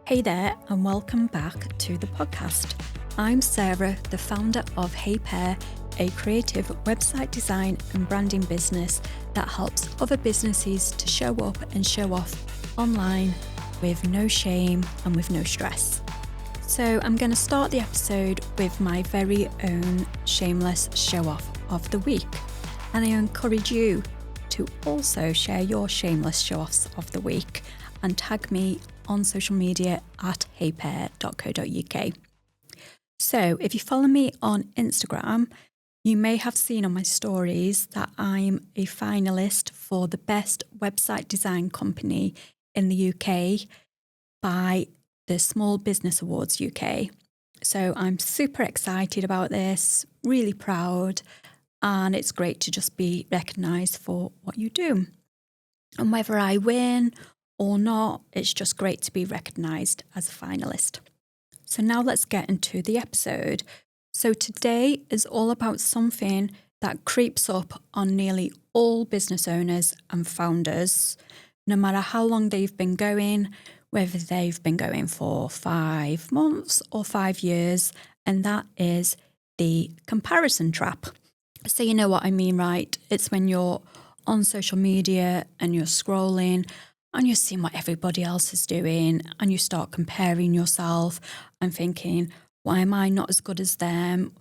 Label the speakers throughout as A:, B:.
A: Hey there, and welcome back to the podcast. I'm Sarah, the founder of Hey Pair, a creative website design and branding business that helps other businesses to show up and show off online with no shame and with no stress. So I'm going to start the episode with my very own shameless show off of the week. And I encourage you to also share your shameless show offs of the week and tag me on social media at heypair.co.uk. So if you follow me on Instagram, you may have seen on my stories that I'm a finalist for the best website design company in the UK by the Small Business Awards UK. So I'm super excited about this, really proud, and it's great to just be recognised for what you do. And whether I win or not, it's just great to be recognised as a finalist. So now let's get into the episode. So today is all about something that creeps up on nearly all business owners and founders, no matter how long they've been going, whether they've been going for 5 months or 5 years, and that is the comparison trap. So you know what I mean, right? It's when you're on social media and you're scrolling and you're seeing what everybody else is doing and you start comparing yourself and thinking, why am I not as good as them?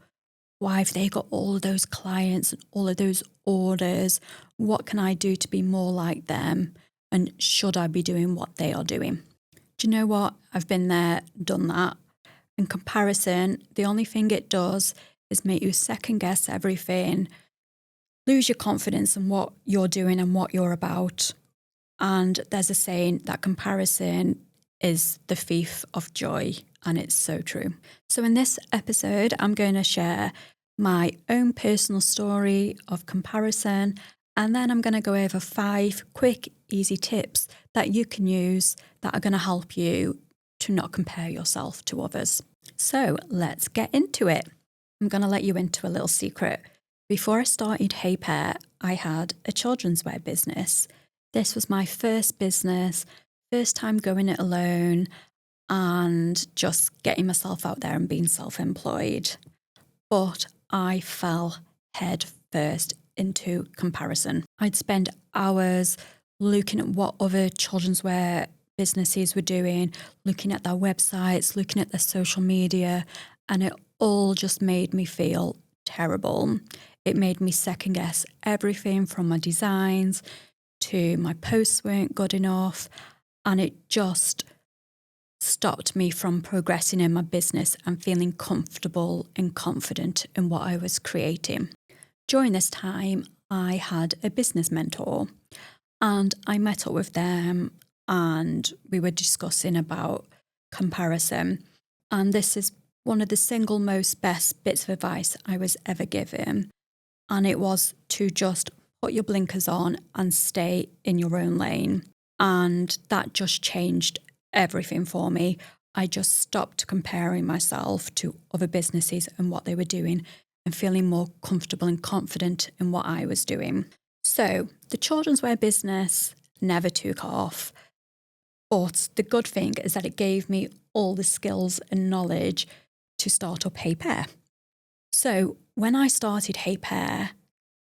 A: Why have they got all of those clients and all of those orders? What can I do to be more like them? And should I be doing what they are doing? Do you know what? I've been there, done that. In comparison, the only thing it does is make you second guess everything, lose your confidence in what you're doing and what you're about. And there's a saying that comparison is the thief of joy, and it's so true. So in this episode, I'm going to share my own personal story of comparison, and then I'm going to go over 5 quick, easy tips that you can use that are going to help you to not compare yourself to others. So let's get into it. I'm going to let you into a little secret. Before I started Hey Pair, I had a children's wear business. This was my first business, first time going it alone and just getting myself out there and being self-employed. But I fell head first into comparison. I'd spend hours looking at what other children's wear businesses were doing, looking at their websites, looking at their social media, and it all just made me feel terrible. It made me second guess everything from my designs to my posts weren't good enough, and it just stopped me from progressing in my business and feeling comfortable and confident in what I was creating. During this time, I had a business mentor and I met up with them and we were discussing about comparison. And this is one of the single most best bits of advice I was ever given. And it was to just put your blinkers on and stay in your own lane. And that just changed everything for me. I just stopped comparing myself to other businesses and what they were doing and feeling more comfortable and confident in what I was doing. So the children's wear business never took off. But the good thing is that it gave me all the skills and knowledge to start up Hey Pair. So when I started Hey Pair,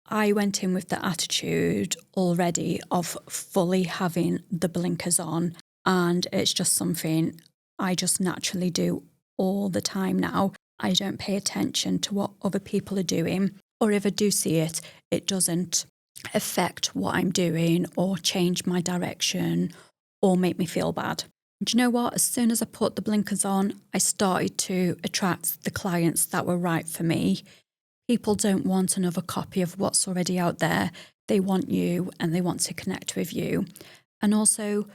A: I went in with the attitude already of fully having the blinkers on, and it's just something I just naturally do all the time now. I don't pay attention to what other people are doing, or if I do see it, it doesn't affect what I'm doing or change my direction or make me feel bad. Do you know what? As soon as I put the blinkers on, I started to attract the clients that were right for me. People don't want another copy of what's already out there. They want you and they want to connect with you. And also,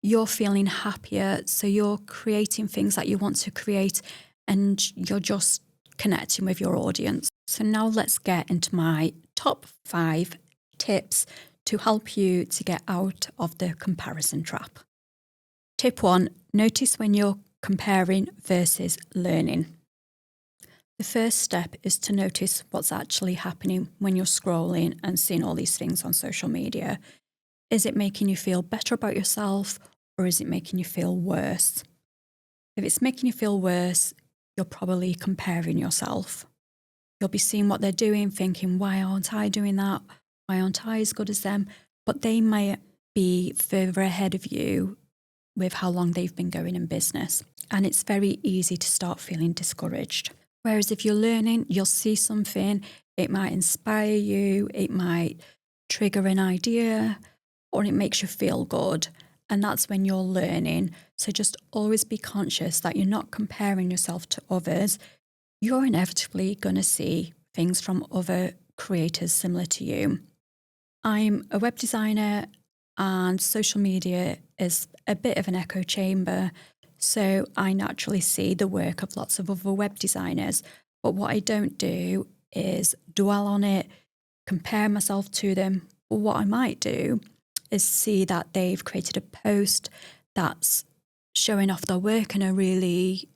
A: you're feeling happier. So you're creating things that you want to create and you're just connecting with your audience. So now let's get into my top 5 tips to help you to get out of the comparison trap. Tip 1, notice when you're comparing versus learning. The first step is to notice what's actually happening when you're scrolling and seeing all these things on social media. Is it making you feel better about yourself, or is it making you feel worse? If it's making you feel worse, you're probably comparing yourself. You'll be seeing what they're doing, thinking, why aren't I doing that? Why aren't I as good as them? But they might be further ahead of you with how long they've been going in business. And it's very easy to start feeling discouraged. Whereas if you're learning, you'll see something, it might inspire you, it might trigger an idea, or it makes you feel good. And that's when you're learning. So just always be conscious that you're not comparing yourself to others. You're inevitably going to see things from other creators similar to you. I'm a web designer, and social media is a bit of an echo chamber. So I naturally see the work of lots of other web designers. But what I don't do is dwell on it, compare myself to them. But what I might do is see that they've created a post that's showing off their work in a really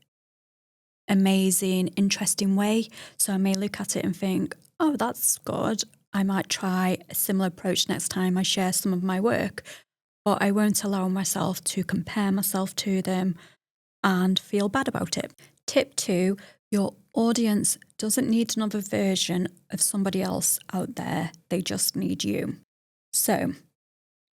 A: amazing, interesting way. So I may look at it and think, oh, that's good. I might try a similar approach next time I share some of my work, but I won't allow myself to compare myself to them and feel bad about it. Tip 2, your audience doesn't need another version of somebody else out there. They just need you. So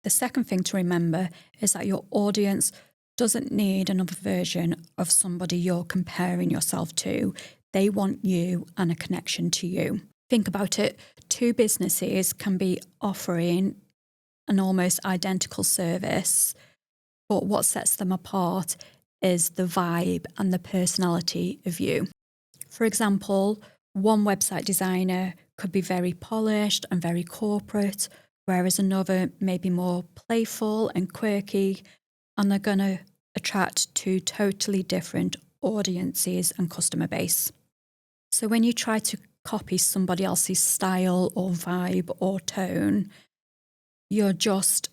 A: the second thing to remember is that your audience doesn't need another version of somebody you're comparing yourself to. They want you and a connection to you. Think about it. 2 businesses can be offering an almost identical service, but what sets them apart is the vibe and the personality of you. For example, one website designer could be very polished and very corporate, whereas another may be more playful and quirky, and they're going to attract 2 totally different audiences and customer base. So when you try to copy somebody else's style or vibe or tone, you're just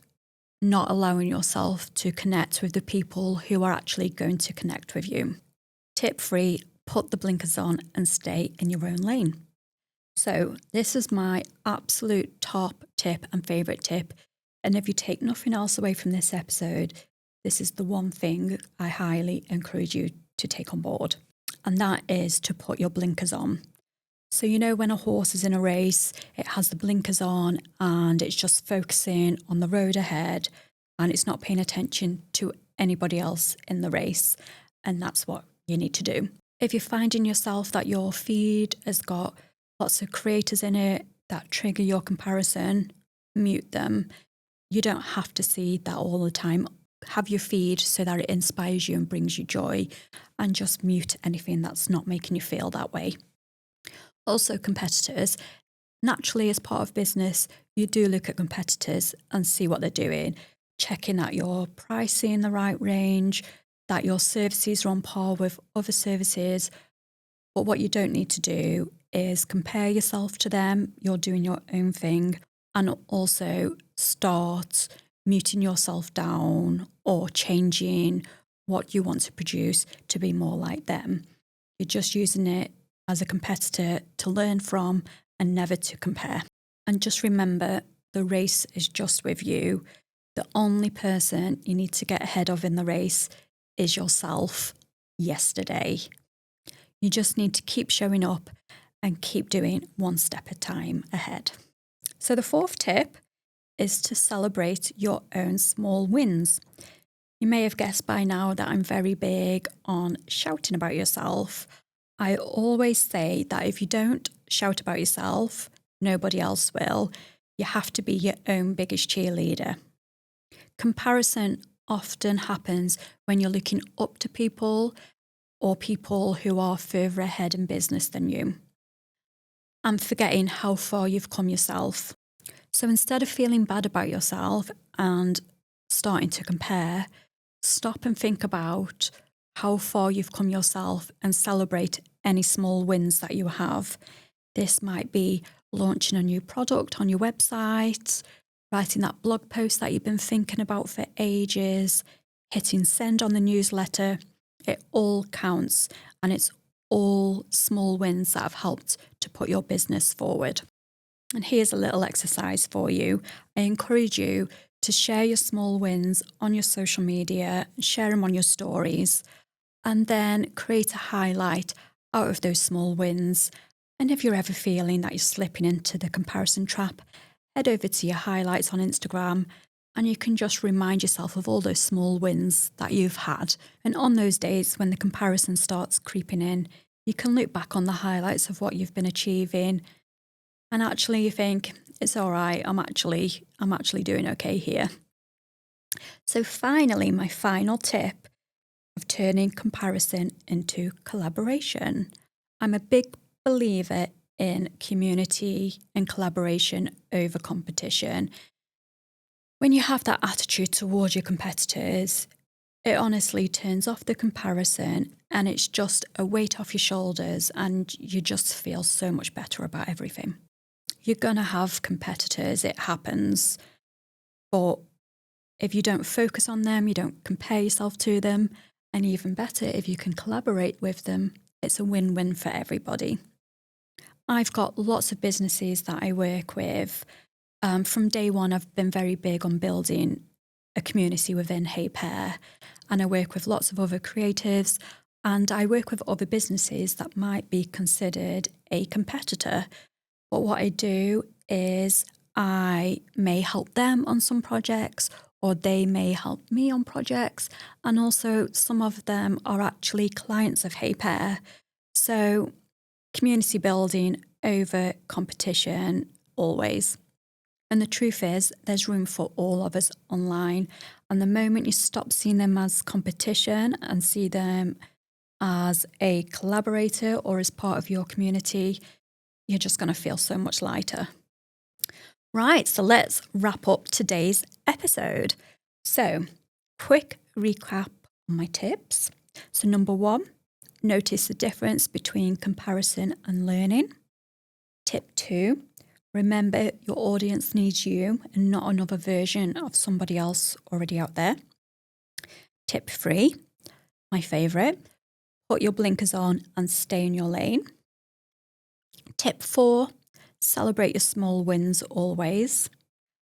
A: not allowing yourself to connect with the people who are actually going to connect with you. Tip 3, put the blinkers on and stay in your own lane. So this is my absolute top tip and favourite tip. And if you take nothing else away from this episode, this is the one thing I highly encourage you to take on board. And that is to put your blinkers on. So you know when a horse is in a race, it has the blinkers on and it's just focusing on the road ahead and it's not paying attention to anybody else in the race. And that's what you need to do. If you're finding yourself that your feed has got lots of creators in it that trigger your comparison, mute them. You don't have to see that all the time. Have your feed so that it inspires you and brings you joy, and just mute anything that's not making you feel that way. Also, competitors. Naturally, as part of business, you do look at competitors and see what they're doing, checking that you're pricing in the right range, that your services are on par with other services. But what you don't need to do is compare yourself to them. You're doing your own thing. And also start muting yourself down or changing what you want to produce to be more like them. You're just using it as a competitor to learn from and never to compare. And just remember, the race is just with you. The only person you need to get ahead of in the race is yourself yesterday. You just need to keep showing up and keep doing one step at a time ahead. So the 4th tip is to celebrate your own small wins. You may have guessed by now that I'm very big on shouting about yourself. I always say that if you don't shout about yourself, nobody else will. You have to be your own biggest cheerleader. Comparison often happens when you're looking up to people or people who are further ahead in business than you, and forgetting how far you've come yourself. So instead of feeling bad about yourself and starting to compare, stop and think about how far you've come yourself and celebrate any small wins that you have. This might be launching a new product on your website, writing that blog post that you've been thinking about for ages, hitting send on the newsletter. It all counts, and it's all small wins that have helped to put your business forward. And here's a little exercise for you. I encourage you to share your small wins on your social media, share them on your stories, and then create a highlight out of those small wins. And if you're ever feeling that you're slipping into the comparison trap, head over to your highlights on Instagram and you can just remind yourself of all those small wins that you've had. And on those days when the comparison starts creeping in, you can look back on the highlights of what you've been achieving and actually you think, it's all right, I'm actually doing okay here. So finally, my final tip of turning comparison into collaboration. I'm a big believer in community and collaboration over competition. When you have that attitude towards your competitors, it honestly turns off the comparison and it's just a weight off your shoulders and you just feel so much better about everything. You're going to have competitors, it happens, but if you don't focus on them, you don't compare yourself to them, and even better, if you can collaborate with them, it's a win-win for everybody. I've got lots of businesses that I work with. From day one, I've been very big on building a community within Hey Pair, and I work with lots of other creatives, and I work with other businesses that might be considered a competitor. But what I do is I may help them on some projects, or they may help me on projects. And also some of them are actually clients of Hey Pair. So community building over competition always. And the truth is there's room for all of us online. And the moment you stop seeing them as competition and see them as a collaborator or as part of your community, you're just going to feel so much lighter. Right, so let's wrap up today's episode. So, quick recap on my tips. So, number 1, notice the difference between comparison and learning. Tip 2, remember your audience needs you and not another version of somebody else already out there. Tip 3, my favourite, put your blinkers on and stay in your lane. Tip 4, celebrate your small wins always.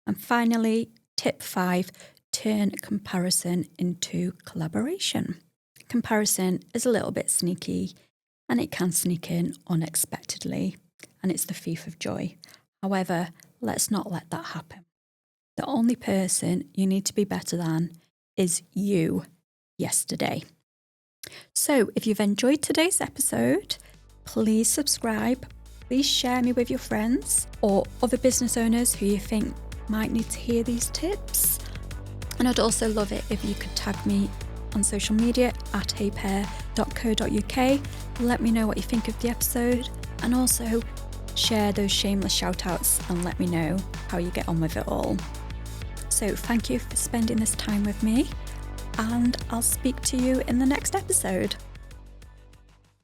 A: And finally, tip 5, turn comparison into collaboration. Comparison is a little bit sneaky and it can sneak in unexpectedly, and it's the thief of joy. However, let's not let that happen. The only person you need to be better than is you yesterday. So if you've enjoyed today's episode, please subscribe. Please share me with your friends or other business owners who you think might need to hear these tips. And I'd also love it if you could tag me on social media at heypair.co.uk. Let me know what you think of the episode, and also share those shameless shout outs and let me know how you get on with it all. So thank you for spending this time with me, and I'll speak to you in the next episode.